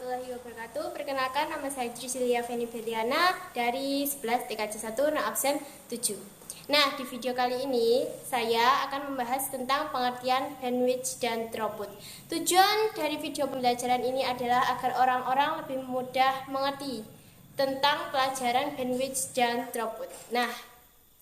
warahmatullahi wabarakatuh. Perkenalkan, nama saya Drisilia Feni Beliana dari 11 TKJ 1 non absen 7. Nah, di video kali ini saya akan membahas tentang pengertian bandwidth dan throughput. Tujuan dari video pembelajaran ini adalah agar orang-orang lebih mudah mengerti tentang pelajaran bandwidth dan throughput. Nah,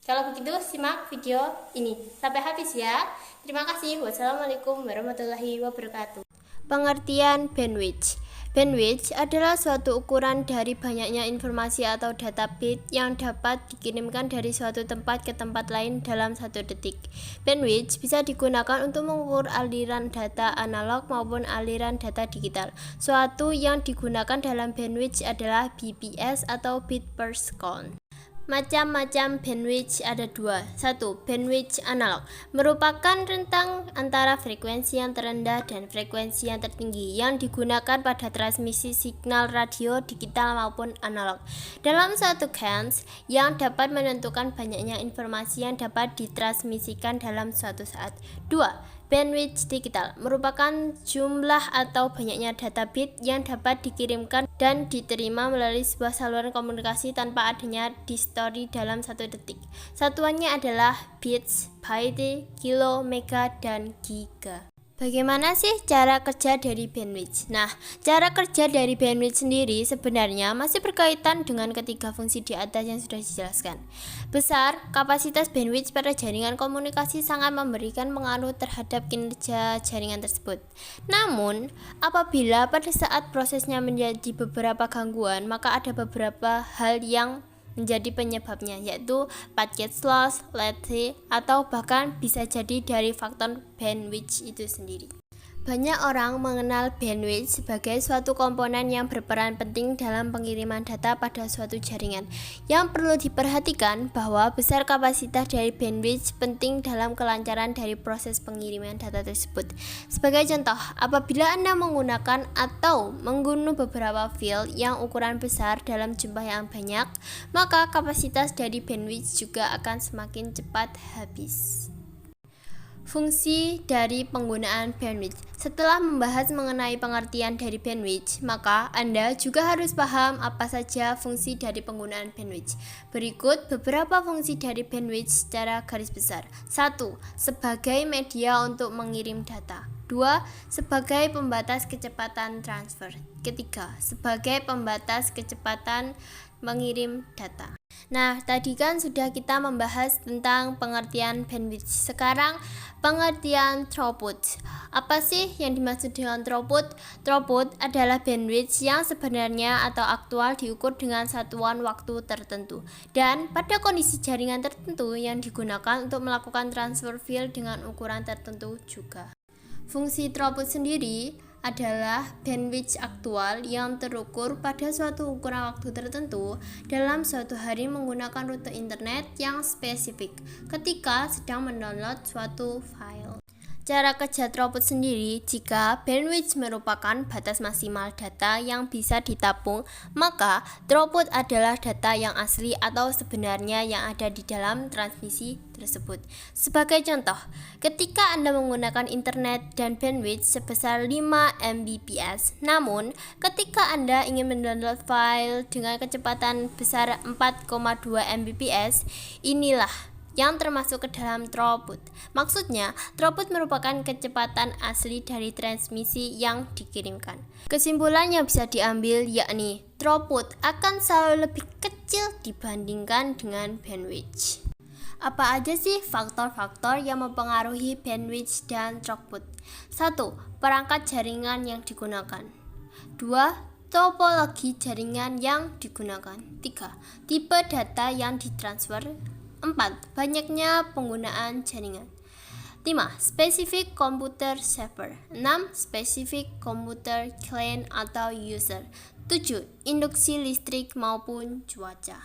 kalau begitu simak video ini sampai habis ya. Terima kasih. Wassalamualaikum warahmatullahi wabarakatuh. Pengertian bandwidth. Bandwidth adalah suatu ukuran dari banyaknya informasi atau data bit yang dapat dikirimkan dari suatu tempat ke tempat lain dalam 1 detik. Bandwidth bisa digunakan untuk mengukur aliran data analog maupun aliran data digital. Suatu yang digunakan dalam bandwidth adalah bps atau bit per second. Macam-macam bandwidth ada dua. 1. Bandwidth analog merupakan rentang antara frekuensi yang terendah dan frekuensi yang tertinggi yang digunakan pada transmisi signal radio digital maupun analog dalam satu range yang dapat menentukan banyaknya informasi yang dapat ditransmisikan dalam suatu saat. 2. Bandwidth digital merupakan jumlah atau banyaknya data bit yang dapat dikirimkan dan diterima melalui sebuah saluran komunikasi tanpa adanya distorsi dalam 1 detik. Satuannya adalah bits, byte, kilo, mega, dan giga. Bagaimana sih cara kerja dari bandwidth? Nah, cara kerja dari bandwidth sendiri sebenarnya masih berkaitan dengan ketiga fungsi di atas yang sudah dijelaskan. Besar, kapasitas bandwidth pada jaringan komunikasi sangat memberikan pengaruh terhadap kinerja jaringan tersebut. Namun, apabila pada saat prosesnya menjadi beberapa gangguan, maka ada beberapa hal yang menjadi penyebabnya, yaitu packet loss, latency, atau bahkan bisa jadi dari faktor bandwidth itu sendiri. Banyak orang mengenal bandwidth sebagai suatu komponen yang berperan penting dalam pengiriman data pada suatu jaringan. Yang perlu diperhatikan bahwa besar kapasitas dari bandwidth penting dalam kelancaran dari proses pengiriman data tersebut. Sebagai contoh, apabila Anda menggunakan atau menggunung beberapa file yang ukuran besar dalam jumlah yang banyak, maka kapasitas dari bandwidth juga akan semakin cepat habis. Fungsi dari penggunaan bandwidth. Setelah membahas mengenai pengertian dari bandwidth, maka Anda juga harus paham apa saja fungsi dari penggunaan bandwidth. Berikut beberapa fungsi dari bandwidth secara garis besar. 1. Sebagai media untuk mengirim data. 2. Sebagai pembatas kecepatan transfer. Ketiga, sebagai pembatas kecepatan mengirim data. Nah, tadi kan sudah kita membahas tentang pengertian bandwidth. Sekarang pengertian throughput. Apa sih yang dimaksud dengan throughput? Throughput adalah bandwidth yang sebenarnya atau aktual diukur dengan satuan waktu tertentu dan pada kondisi jaringan tertentu yang digunakan untuk melakukan transfer file dengan ukuran tertentu juga. Fungsi throughput sendiri adalah bandwidth aktual yang terukur pada suatu ukuran waktu tertentu dalam suatu hari menggunakan rute internet yang spesifik ketika sedang mendownload suatu file. Cara kerja throughput sendiri, jika bandwidth merupakan batas maksimal data yang bisa ditampung, maka throughput adalah data yang asli atau sebenarnya yang ada di dalam transmisi tersebut. Sebagai contoh, ketika Anda menggunakan internet dan bandwidth sebesar 5 Mbps, namun ketika Anda ingin mendownload file dengan kecepatan besar 4,2 Mbps, inilah yang termasuk ke dalam throughput. Maksudnya, throughput merupakan kecepatan asli dari transmisi yang dikirimkan. Kesimpulan yang bisa diambil yakni throughput akan selalu lebih kecil dibandingkan dengan bandwidth. Apa aja sih faktor-faktor yang mempengaruhi bandwidth dan throughput? 1. Perangkat jaringan yang digunakan. 2. Topologi jaringan yang digunakan. 3. Tipe data yang ditransfer. 4. Banyaknya penggunaan jaringan. 5. Spesifik komputer server. 6. Spesifik komputer client atau user. 7. Induksi listrik maupun cuaca.